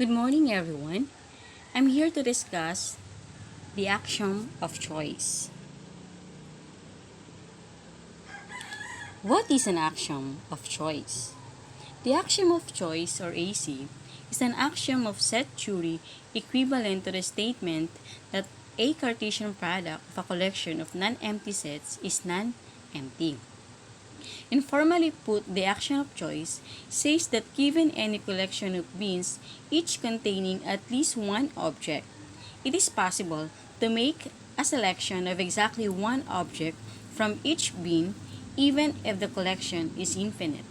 Good morning, everyone. I'm here to discuss the axiom of choice. What is an axiom of choice? The axiom of choice, or AC, is an axiom of set theory equivalent to the statement that a Cartesian product of a collection of non-empty sets is non-empty. Informally put, the action of choice says that given any collection of bins, each containing at least one object, it is possible to make a selection of exactly one object from each bin, even if the collection is infinite.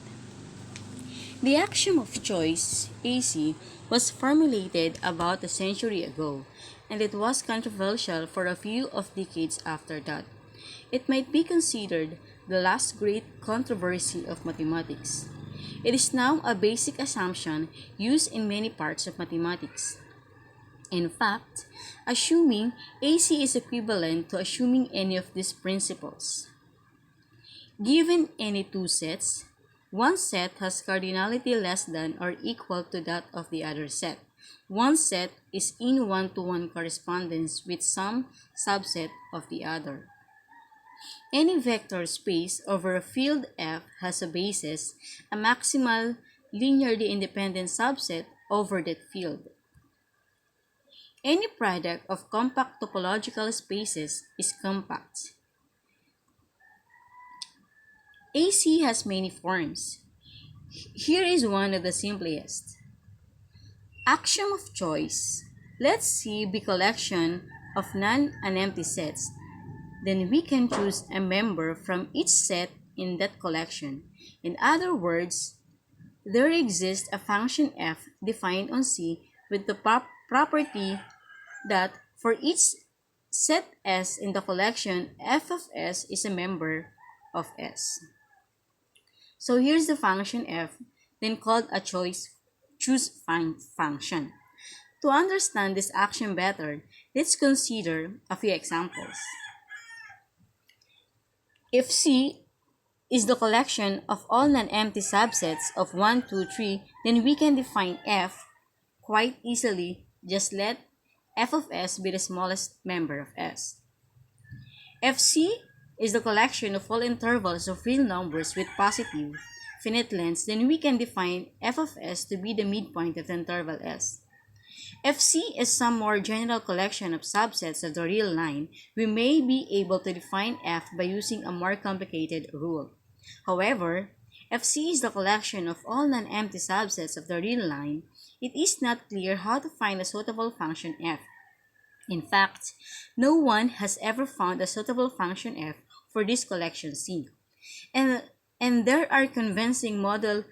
The axiom of choice, AC, was formulated about a century ago, and it was controversial for a few of decades after that. It might be considered the last great controversy of mathematics. It is now a basic assumption used in many parts of mathematics. In fact, assuming AC is equivalent to assuming any of these principles. Given any two sets, one set has cardinality less than or equal to that of the other set. One set is in one-to-one correspondence with some subset of the other. Any vector space over a field F has a basis, a maximal linearly independent subset over that field. Any product of compact topological spaces is compact. AC has many forms. Here is one of the simplest. Axiom of choice. Let's see the collection of non-empty sets. Then we can choose a member from each set in that collection. In other words, there exists a function f defined on C with the property that for each set S in the collection, f of S is a member of S. So here's the function f, then called a choose function. To understand this action better, let's consider a few examples. If C is the collection of all non-empty subsets of 1, 2, 3, then we can define f quite easily. Just let f of S be the smallest member of S. If C is the collection of all intervals of real numbers with positive finite lengths, then we can define f of S to be the midpoint of the interval S. If C is some more general collection of subsets of the real line, we may be able to define f by using a more complicated rule. However, if C is the collection of all non-empty subsets of the real line, it is not clear how to find a suitable function f. In fact, no one has ever found a suitable function f for this collection C. And there are convincing model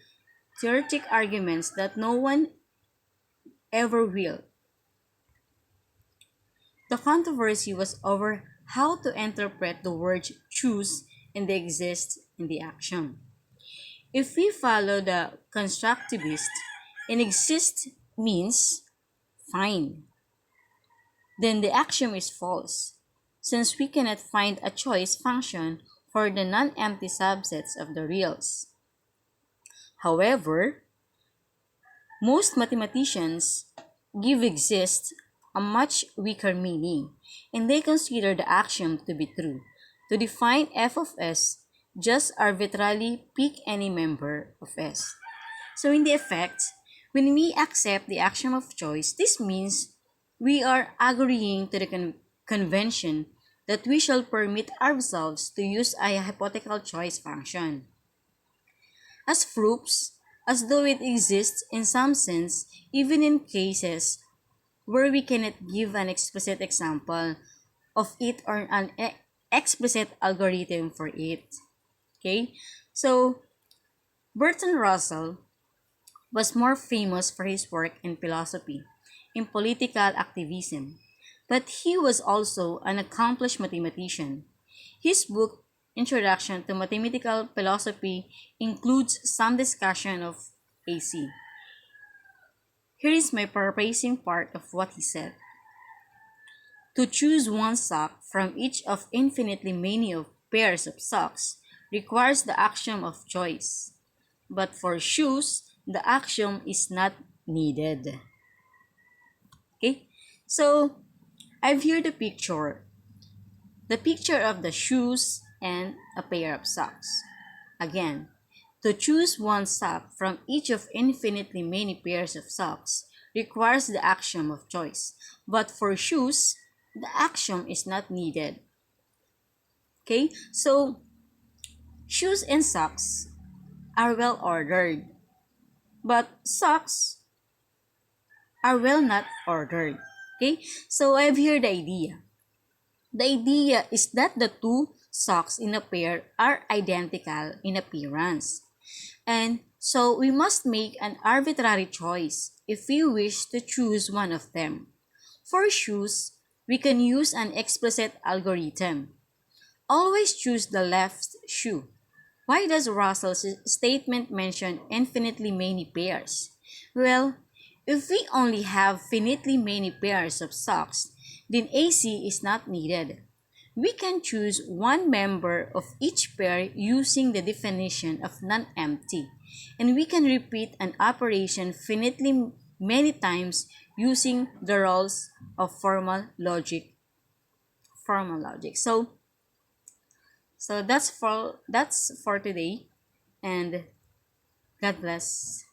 theoretic arguments that no one ever will. The controversy was over how to interpret the word choose and the exist in the action. If we follow the constructivist, and exist means fine, then the axiom is false, since we cannot find a choice function for the non-empty subsets of the reals. However, most mathematicians give exist a much weaker meaning, and they consider the axiom to be true. To define f of S, just arbitrarily pick any member of S. So in the effect, when we accept the axiom of choice, this means we are agreeing to the convention that we shall permit ourselves to use a hypothetical choice function as proofs, as though it exists in some sense, even in cases where we cannot give an explicit example of it or an explicit algorithm for it. Okay? So, Bertrand Russell was more famous for his work in philosophy, in political activism, but he was also an accomplished mathematician. His book, Introduction to Mathematical Philosophy, includes some discussion of AC. Here is my paraphrasing part of what he said. To choose one sock from each of infinitely many of pairs of socks requires the axiom of choice. But for shoes, the axiom is not needed. Okay? So, I've here the picture of the shoes and a pair of socks. Again, to choose one sock from each of infinitely many pairs of socks requires the axiom of choice. But for shoes, the axiom is not needed. Okay? So, shoes and socks are well ordered, but socks are well not ordered. Okay? So, I have here the idea. The idea is that the two socks in a pair are identical in appearance. And so we must make an arbitrary choice if we wish to choose one of them. For shoes, we can use an explicit algorithm. Always choose the left shoe. Why does Russell's statement mention infinitely many pairs? Well, if we only have finitely many pairs of socks, then AC is not needed. We can choose one member of each pair using the definition of non-empty, and we can repeat an operation finitely many times using the rules of formal logic. So that's for today, and God bless.